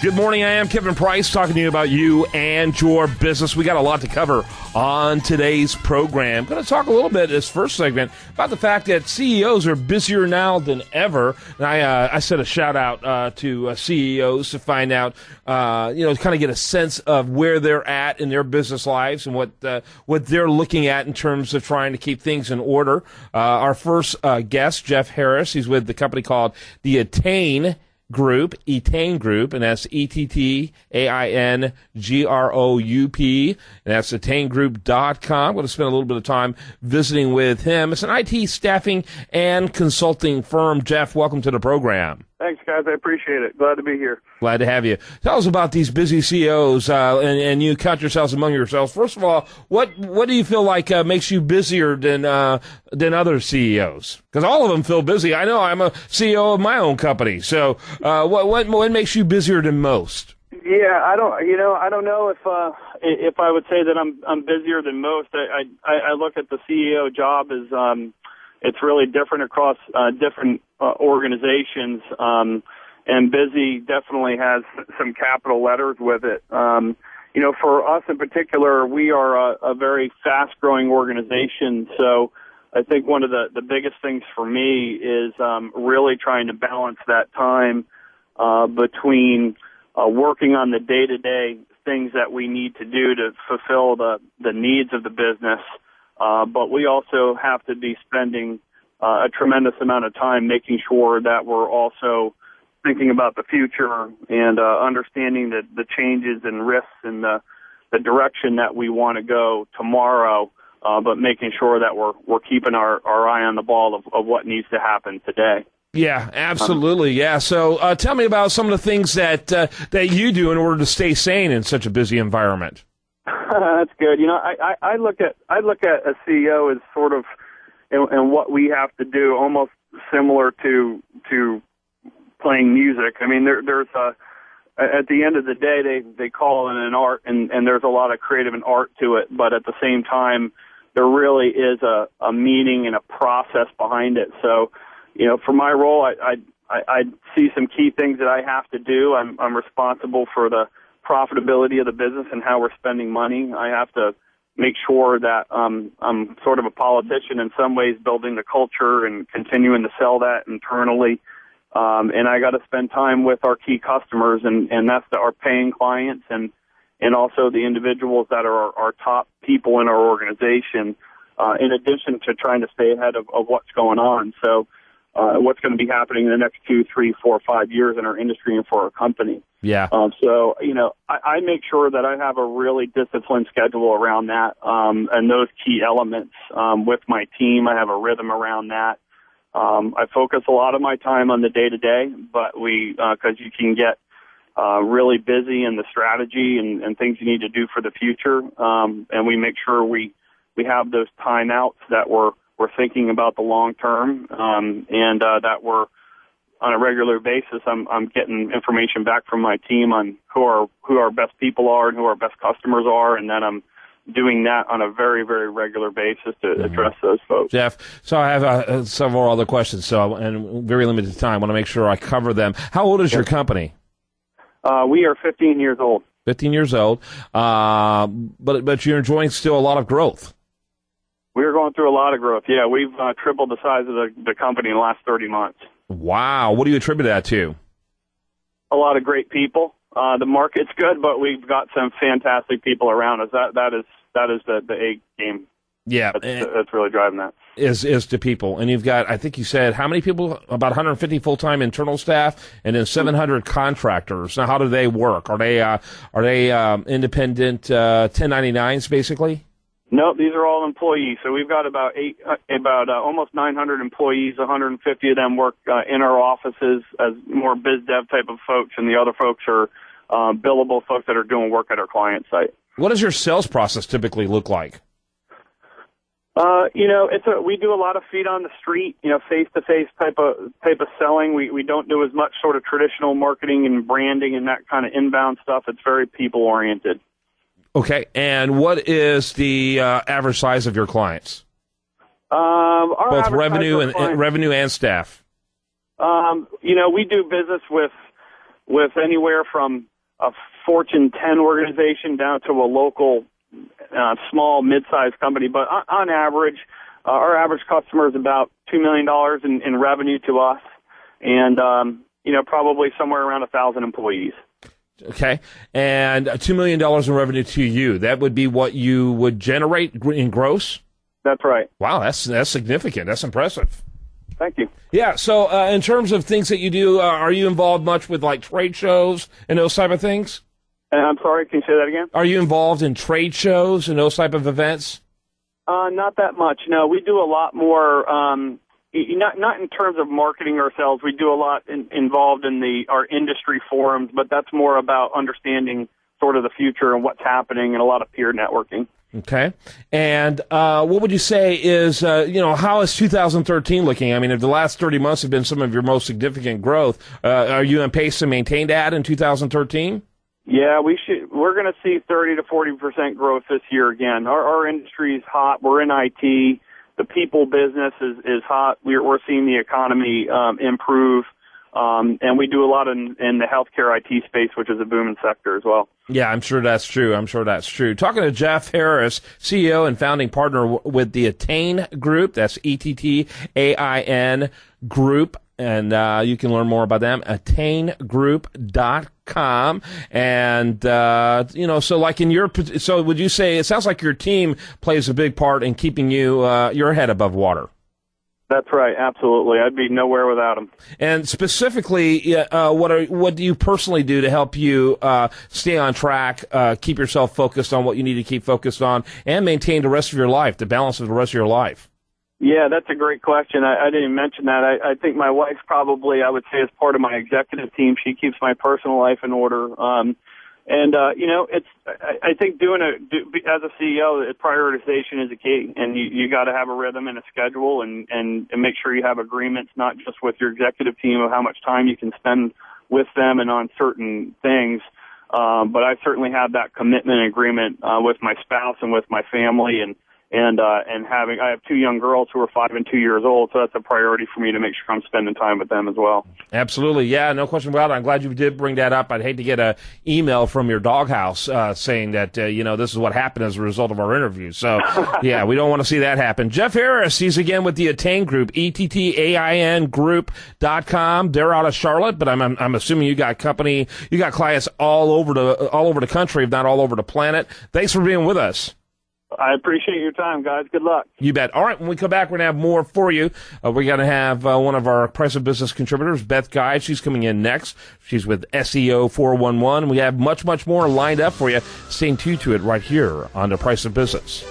Good morning. I am Kevin Price talking to you about you and your business. We got a lot to cover on today's program. Going to talk a little bit this first segment about the fact that CEOs are busier now than ever. And I said a shout out to CEOs to find out, kind of get a sense of where they're at in their business lives and what they're looking at in terms of trying to keep things in order. Our first guest, Jeff Harris, he's with the company called the Etain Group, and that's ETTAIN GROUP, and that's ettaingroup.com. I'm going to spend a little bit of time visiting with him. It's an IT staffing and consulting firm. Jeff, welcome to the program. Thanks, guys. I appreciate it. Glad to be here. Glad to have you. Tell us about these busy CEOs, and you count yourselves among yourselves. First of all, what do you feel like makes you busier than other CEOs? Because all of them feel busy. I know I'm a CEO of my own company. So, what makes you busier than most? Yeah, I don't know if I would say that I'm busier than most. I look at the CEO job as it's really different across different organizations, and busy definitely has some capital letters with it. For us in particular, we are a very fast-growing organization, so I think one of the biggest things for me is really trying to balance that time between working on the day-to-day things that we need to do to fulfill the needs of the business, but we also have to be spending a tremendous amount of time making sure that we're also thinking about the future and understanding the changes and risks and the direction that we want to go tomorrow, but making sure that we're keeping our eye on the ball of what needs to happen today. Yeah, absolutely. Yeah. So tell me about some of the things that you do in order to stay sane in such a busy environment. That's good. I look at a CEO as sort of and what we have to do almost similar to playing music. I mean, there's at the end of the day, they call it an art, and there's a lot of creative and art to it, but at the same time, there really is a meaning and a process behind it. So, for my role, I see some key things that I have to do. I'm responsible for the profitability of the business and how we're spending money. I have to make sure that I'm sort of a politician in some ways, building the culture and continuing to sell that internally. And I got to spend time with our key customers, and that's our paying clients and also the individuals that are our top people in our organization, in addition to trying to stay ahead of what's going on. So what's going to be happening in the next 2, 3, 4, 5 years in our industry and for our company. Yeah. So, I make sure that I have a really disciplined schedule around that, and those key elements, with my team. I have a rhythm around that. I focus a lot of my time on the day-to-day, but because you can get really busy in the strategy and things you need to do for the future, and we make sure we have those timeouts that we're thinking about the long term, and that we're on a regular basis. I'm getting information back from my team on who our best people are and who our best customers are, and then I'm doing that on a very, very regular basis to address those folks. Jeff, so I have several other questions, and very limited time. I want to make sure I cover them. How old is your company? We are 15 years old. 15 years old, but you're enjoying still a lot of growth. We're going through a lot of growth. Yeah, we've tripled the size of the company in the last 30 months. Wow. What do you attribute that to? A lot of great people. The market's good, but we've got some fantastic people around us. That is the A game. Yeah. That's really driving that. Is to people. And you've got, I think you said, how many people? About 150 full-time internal staff and then 700 contractors. Now, how do they work? Are they independent 1099s, basically? No, these are all employees. So we've got about almost 900 employees. 150 of them work in our offices as more biz dev type of folks, and the other folks are billable folks that are doing work at our client site. What does your sales process typically look like? We do a lot of feet on the street, face-to-face type of selling. We don't do as much sort of traditional marketing and branding and that kind of inbound stuff. It's very people-oriented. Okay, and what is the average size of your clients? Both revenue and staff. We do business with anywhere from a Fortune 10 organization down to a local small, mid-sized company. But on average, our average customer is about $2 million in revenue to us, and probably somewhere around 1,000 employees. Okay, and $2 million in revenue to you. That would be what you would generate in gross? That's right. Wow, that's significant. That's impressive. Thank you. Yeah, so in terms of things that you do, are you involved much with like trade shows and those type of things? I'm sorry, can you say that again? Are you involved in trade shows and those type of events? Not that much. No, we do a lot more. Not in terms of marketing ourselves. We do a lot involved in our industry forums, but that's more about understanding sort of the future and what's happening, and a lot of peer networking. Okay. And what would you say is, how is 2013 looking? I mean, if the last 30 months have been some of your most significant growth, are you on pace to maintain that in 2013? Yeah, we're going to see 30 to 40% growth this year again. Our industry is hot. We're in IT. The people business is hot. We're seeing the economy improve. And we do a lot in the healthcare IT space, which is a booming sector as well. Yeah, I'm sure that's true. Talking to Jeff Harris, CEO and founding partner with the Attain Group. That's ETTAIN Group. And you can learn more about them, attaingroup.com. And, so like so would you say, it sounds like your team plays a big part in keeping your head above water. That's right, absolutely. I'd be nowhere without them. And specifically, what do you personally do to help you stay on track, keep yourself focused on what you need to keep focused on, and maintain the rest of your life, the balance of the rest of your life? Yeah, that's a great question. I didn't mention that. I think my wife probably, I would say, is part of my executive team. She keeps my personal life in order. I think as a CEO, prioritization is a key, and you got to have a rhythm and a schedule, and make sure you have agreements, not just with your executive team of how much time you can spend with them and on certain things. But I certainly have that commitment and agreement with my spouse and with my family, and I have two young girls who are 5 and 2 years old, so that's a priority for me to make sure I'm spending time with them as well. Absolutely. Yeah, no question about it. I'm glad you did bring that up. I'd hate to get an email from your doghouse saying that, this is what happened as a result of our interview. So, yeah, we don't want to see that happen. Jeff Harris, he's again with the Attain Group, ETTAINgroup.com. They're out of Charlotte, but I'm assuming you got clients all over the country, if not all over the planet. Thanks for being with us. I appreciate your time, guys. Good luck. You bet. All right, when we come back, we're going to have more for you. We're going to have one of our Price of Business contributors, Beth Guy. She's coming in next. She's with SEO 411. We have much, much more lined up for you. Stay tuned to it right here on The Price of Business.